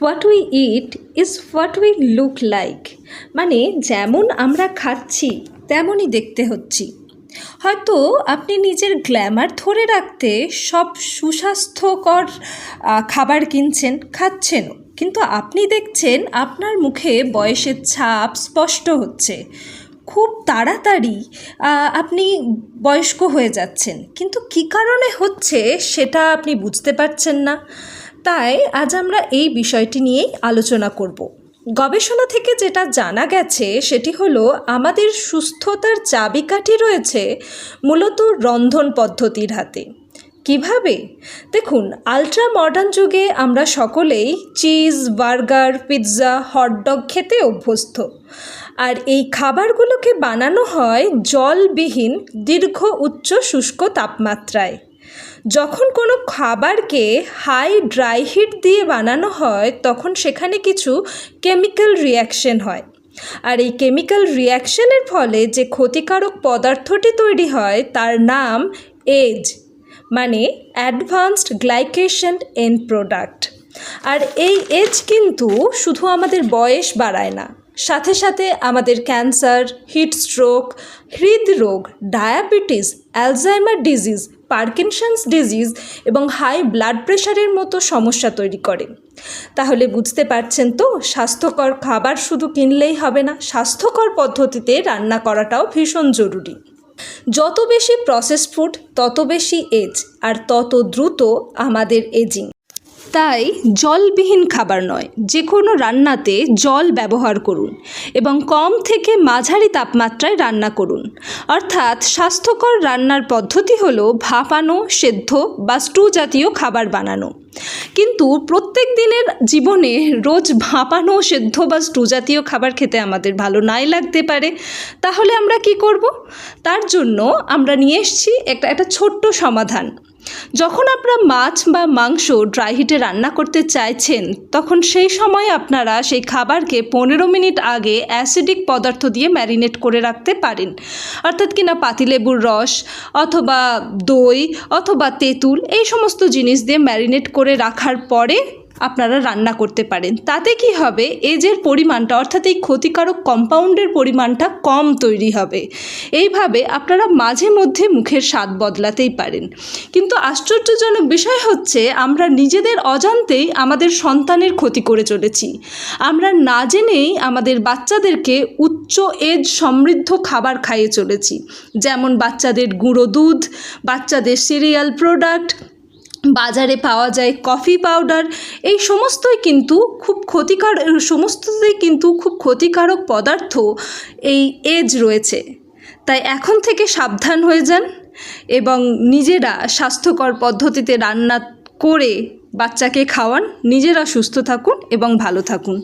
What we it is what we look like. মানে যেমন আমরা খাচ্ছি তেমনই দেখতে হচ্ছি। হয়তো আপনি নিজের গ্ল্যামার ধরে রাখতে সব সুস্বাস্থ্যকর খাবার কিনছেন, খাচ্ছেনও, কিন্তু আপনি দেখছেন আপনার মুখে বয়সের ছাপ স্পষ্ট হচ্ছে। খুব তাড়াতাড়ি আপনি বয়স্ক হয়ে যাচ্ছেন, কিন্তু কী কারণে হচ্ছে সেটা আপনি বুঝতে পারছেন না। তাই আজ আমরা এই বিষয়টি নিয়েই আলোচনা করব। গবেষণা থেকে যেটা জানা গেছে সেটি হলো আমাদের সুস্থতার চাবিকাঠি রয়েছে মূলত রন্ধন পদ্ধতির হাতে। কিভাবে? দেখুন, আলট্রা মডার্ন যুগে আমরা সকলেই চিজ, বার্গার, পিৎজা, হটডগ খেতে অভ্যস্ত। আর এই খাবারগুলোকে বানানো হয় জলবিহীন দীর্ঘ উচ্চ শুষ্ক তাপমাত্রায়। যখন কোনো খাবারকে হাই ড্রাই হিট দিয়ে বানানো হয় তখন সেখানে কিছু কেমিক্যাল রিয়াকশন হয়। আর এই কেমিক্যাল রিয়াকশনের ফলে যে ক্ষতিকারক পদার্থটি তৈরি হয় তার নাম এজ, মানে অ্যাডভান্সড গ্লাইকেশন এন্ড প্রোডাক্ট। আর এই এজ কিন্তু শুধু আমাদের বয়স বাড়ায় না, সাথে সাথে আমাদের ক্যান্সার, হিট স্ট্রোক, হৃদরোগ, diabetes, Alzheimer disease, Parkinson's disease এবং হাই ব্লাড প্রেশারের মতো সমস্যা তৈরি করে। তাহলে বুঝতে পারছেন তো, স্বাস্থ্যকর খাবার শুধু কিনলেই হবে না, স্বাস্থ্যকর পদ্ধতিতে রান্না করাটাও ভীষণ জরুরি। যত বেশি প্রসেসড ফুড তত বেশি এজ, আর তত দ্রুত আমাদের এজিং। তাই জলবিহীন খাবার নয়, যে কোনো রান্নাতে জল ব্যবহার করুন এবং কম থেকে মাঝারি তাপমাত্রায় রান্না করুন। অর্থাৎ স্বাস্থ্যকর রান্নার পদ্ধতি হলো ভাপানো, সেদ্ধ বা স্টু জাতীয় খাবার বানানো। কিন্তু প্রত্যেক দিনের জীবনে রোজ ভাপানো, সেদ্ধ বা স্টু জাতীয় খাবার খেতে আমাদের ভালো নাই লাগতে পারে। তাহলে আমরা কি করব? তার জন্য আমরা নিয়ে এসেছি একটা ছোট্ট সমাধান। যখন আপনারা মাছ বা মাংস ড্রাই হিটে রান্না করতে চাইছেন তখন সেই সময় আপনারা সেই খাবারকে 15 মিনিট আগে অ্যাসিডিক পদার্থ দিয়ে ম্যারিনেট করে রাখতে পারেন। অর্থাৎ কিনা পাতিলেবুর রস অথবা দই অথবা তেঁতুল, এই সমস্ত জিনিস দিয়ে ম্যারিনেট করে রাখার পরে আপনারা রান্না করতে পারেন। তাতে কি হবে, এজের পরিমাণটা অর্থাৎ এই ক্ষতিকারক কম্পাউন্ডের পরিমাণটা কম তৈরি হবে। এইভাবে আপনারা মাঝে মধ্যে মুখের স্বাদ বদলাতেই পারেন। কিন্তু আশ্চর্যজনক বিষয় হচ্ছে আমরা নিজেদের অজান্তেই আমাদের সন্তানের ক্ষতি করে চলেছি। আমরা না জেনেই আমাদের বাচ্চাদেরকে উচ্চ এজ সমৃদ্ধ খাবার খাইয়ে চলেছি, যেমন বাচ্চাদের গুঁড়ো দুধ, বাচ্চাদের সিরিয়াল প্রোডাক্ট, বাজারে পাওয়া যায় কফি পাউডার, এই সমস্তই কিন্তু খুব ক্ষতিকারক পদার্থ এই এজ রয়েছে। তাই এখন থেকে সাবধান হয়ে যান এবং নিজেরা স্বাস্থ্যকর পদ্ধতিতে রান্না করে বাচ্চাকে খাওয়ান, নিজেরা সুস্থ থাকুন এবং ভালো থাকুন।